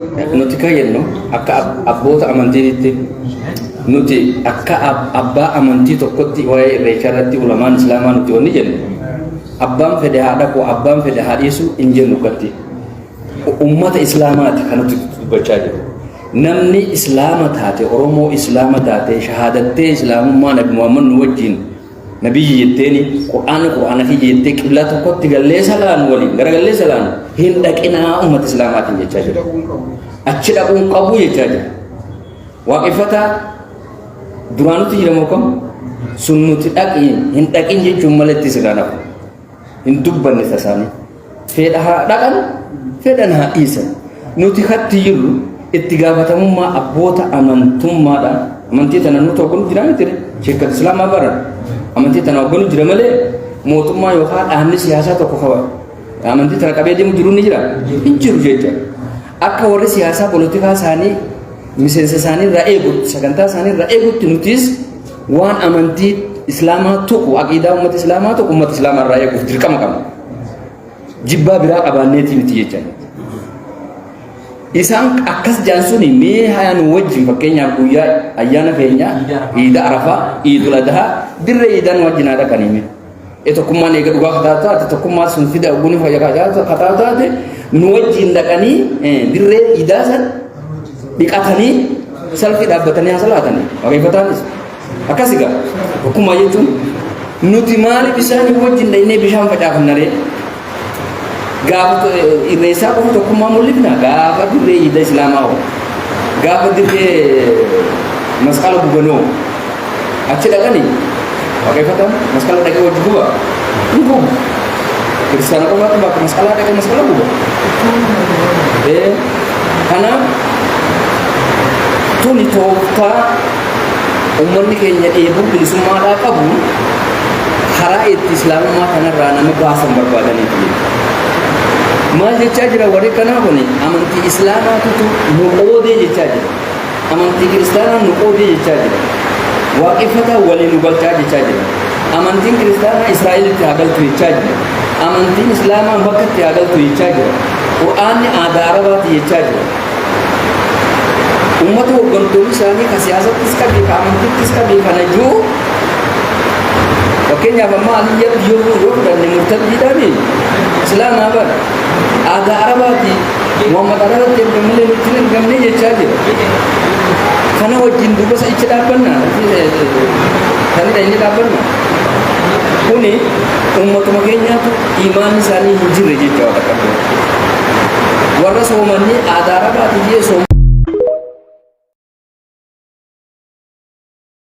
nuti kayenno akka abboota amantiitti nuti akka abbaa amantii tokkotti waa'ee irreecharratti ulamaan islaamaa nuti onni jennu abbaan fedhe haadha koo abbaan fedhe haadhiisu hin jennu katti ummata islaamaati kan nuti dubbachaa jiru namni islaama taate oromoo islaama taate shahaadattee islaamummaa nabi muhammad nu wajjin nabiyyi jetteeni qur'aana fi jettee qibla tokkotti gallee salaan waliin garagallee salaan hin dhaqinaa ummata islaamaatiin jechaa jira achi dhaquun qabu jechaa jira waaqeffataa duraanutti jedhamu kam sun nuti dhaqiin hin dhaqin jechuun malatti sirraanafu hin dubbanne tasaanii fedha haa dhaqan fedhan haa dhiisan nuti katti jirru itti gaafatamummaa abboota amantummaadhaan amantii tana nuti hogganu jira miti sheekkat islaamaa baran amantii tana hogganu jira malee mootummaa yookaan dhaabni siyaasaa tokko qaba amantii tana qabee deemu jiru ni jira hin jiru jecha akka warri siyaasaa poolitikaa isaanii miseensa isaanii irraa eegutti sagantaa isaanii irraa eegutti nutis waan amantii islaamaa tokko aqiidaa ummata islaamaa tokko ummata islaamaa irraa eeguuf dirqama qabna jibbaa biraa qabaanneetii miti jecha isaan akkas jaansuni mee hayaan wajjin fakkeenyaaf guyyaa ayyaana keenya iida arafaa iidul adhaa dirree iidaan wajjin haadha kanime tokkummaan eega dhugaa kataataate tokkummaa sun fida guni fayyaa kataataate nu wajjin dhaqanii dirree iidaa san dhiqatanii salfii dhaabbatanii hasalaatanii waaqeffataanis akkas egaa tokkummaa jechuun nuti maaliif isaanii wajjin dhaynee bishaan facaafannaree gaafa irreessaa qofa tokkummaa mul'ifna gaafa dirree iida islaamaa hoo gaafa dirree masqala gubanoo achi dhaqanii waaqeffatan masqala dhaqee wajji guba hin gubu kiristaana qofaatti bakka masqalaa dhaqee masqala guba kanaaf tuni tooftaa ummanni keenya dheebuu bilisummaadhaa qabu karaa itti islaamummaa kanarraa nama baasan barbaadaniiti maal jechaa jira warri kanaa kuni amantii islaamaatutu nu qoodee jechaa jira amantii kiristaanaa nu qoodee jechaa jira waaqeffataa waliin nu galchaa jechaa jira amantiin kiristaanaa israa'elitti haa galtu jechaa jira amantiin islaamaa makkatti haa galtu jechaa jira qur'aanni aadaa arabaati jechaa jira ummata hooggantoonni isaanii ka siyaasattis qabii ka amantittis qabii kana jiru fakkeenyaaf amma aliyya yoo fudhanne murtaddiidhaani islaamaa bara aadaa arabaati muhammad arabatti ergamillee nutti hin ergamne jechaa jira kana wajjin duuba ichi dhaabbanna kanidha inni dhaabbanna kuni ummatuma keenyaatu imaanni isaanii hin jirre jecha warra qabu warra soomanni aadaa arabaati jee